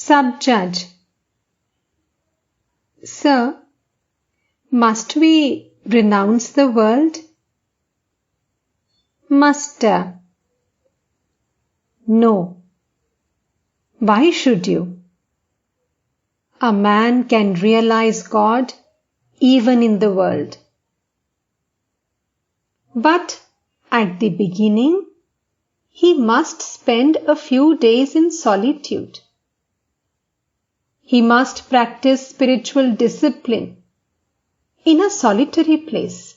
Sub-judge. Sir, must we renounce the world? Master. No. Why should you? A man can realize God even in the world. But at the beginning, he must spend a few days in solitude. He must practice spiritual discipline in a solitary place.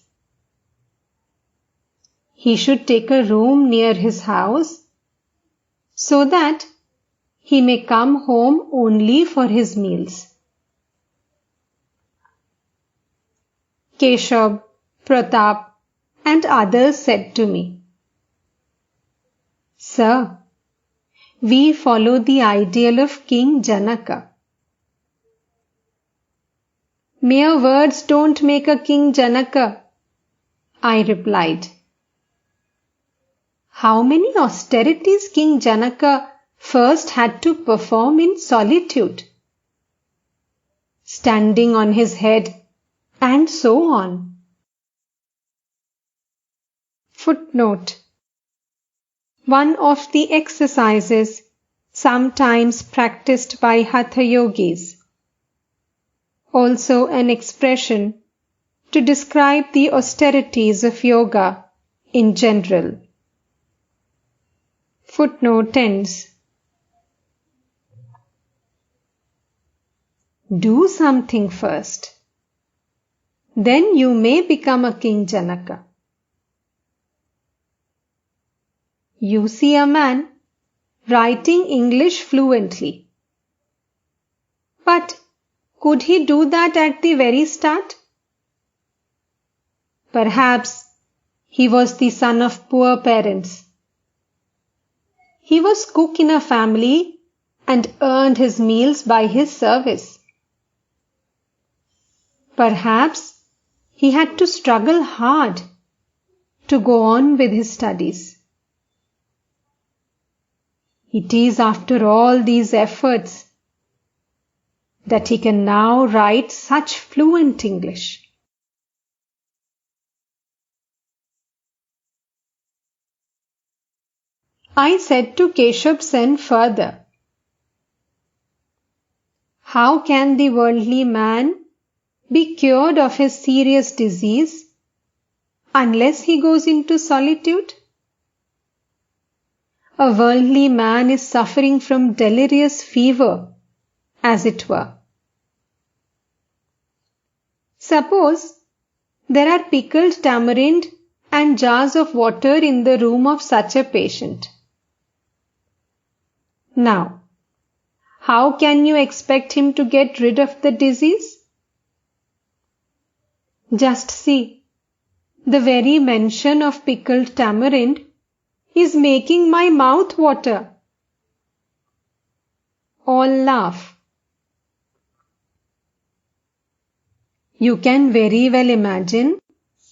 He should take a room near his house so that he may come home only for his meals. Keshav, Pratap, and others said to me, Sir, we follow the ideal of King Janaka. Mere words don't make a King Janaka, I replied. How many austerities King Janaka first had to perform in solitude, standing on his head, and so on. Footnote. One of the exercises sometimes practiced by Hatha yogis. Also an expression to describe the austerities of yoga in general. Footnote ends. Do something first. Then you may become a King Janaka. You see a man writing English fluently. But could he do that at the very start? Perhaps he was the son of poor parents. He was cook in a family and earned his meals by his service. Perhaps he had to struggle hard to go on with his studies. It is after all these efforts that he can now write such fluent English. I said to Keshav Sen further, how can the worldly man be cured of his serious disease unless he goes into solitude? A worldly man is suffering from delirious fever, as it were. Suppose there are pickled tamarind and jars of water in the room of such a patient. Now, how can you expect him to get rid of the disease? Just see, the very mention of pickled tamarind is making my mouth water. All laugh. You can very well imagine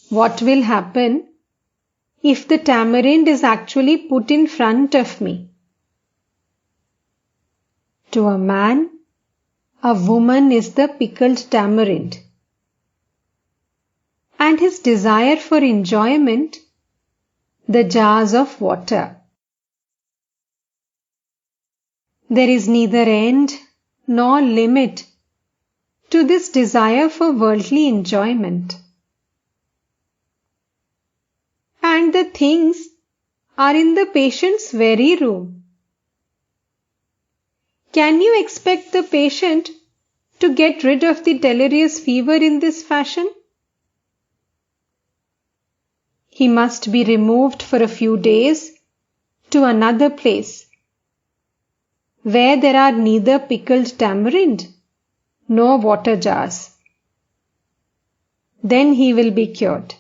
what will happen if the tamarind is actually put in front of me. To a man, a woman is the pickled tamarind, and his desire for enjoyment, the jars of water. There is neither end nor limit to this desire for worldly enjoyment. And the things are in the patient's very room. Can you expect the patient to get rid of the delirious fever in this fashion? He must be removed for a few days to another place where there are neither pickled tamarind nor water jars. Then he will be cured.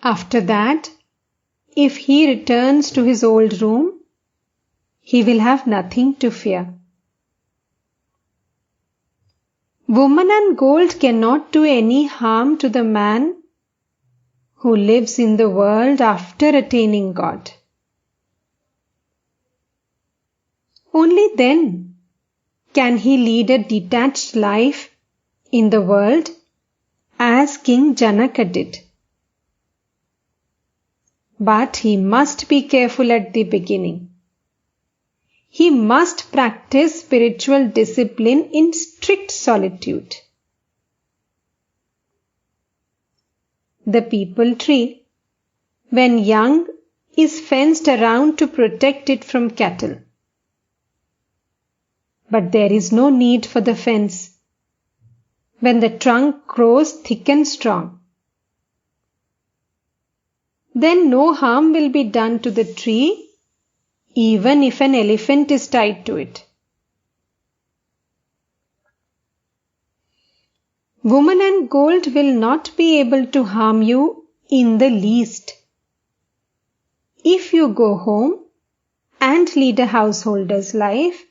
After that, if he returns to his old room, he will have nothing to fear. Woman and gold cannot do any harm to the man who lives in the world after attaining God. Only then can he lead a detached life in the world as King Janaka did. But he must be careful at the beginning. He must practice spiritual discipline in strict solitude. The peepal tree, when young, is fenced around to protect it from cattle. But there is no need for the fence when the trunk grows thick and strong. Then no harm will be done to the tree, even if an elephant is tied to it. Woman and gold will not be able to harm you in the least if you go home and lead a householder's life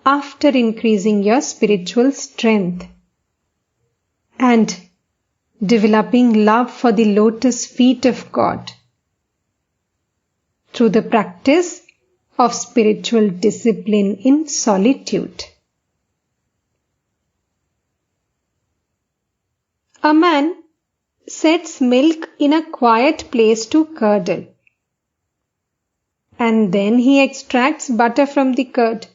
after increasing your spiritual strength and developing love for the lotus feet of God through the practice of spiritual discipline in solitude. A man sets milk in a quiet place to curdle, and then he extracts butter from the curd.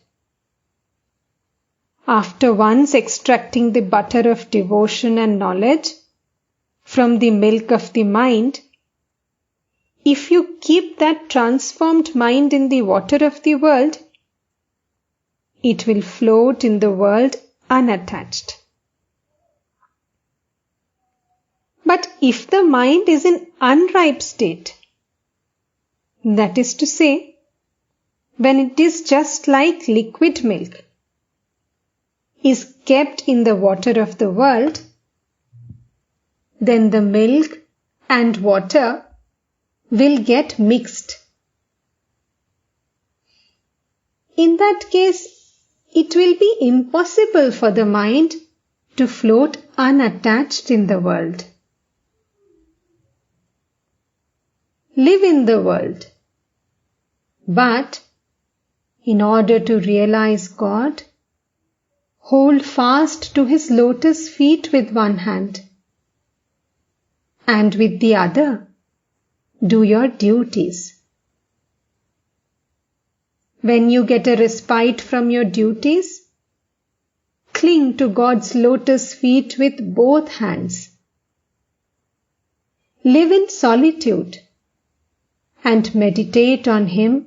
After once extracting the butter of devotion and knowledge from the milk of the mind, if you keep that transformed mind in the water of the world, it will float in the world unattached. But if the mind is in unripe state, that is to say, when it is just like liquid milk, is kept in the water of the world, then the milk and water will get mixed. In that case, it will be impossible for the mind to float unattached in the world. Live in the world, but in order to realize God, hold fast to His lotus feet with one hand, and with the other, do your duties. When you get a respite from your duties, cling to God's lotus feet with both hands. Live in solitude and meditate on Him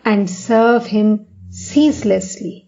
and serve Him ceaselessly.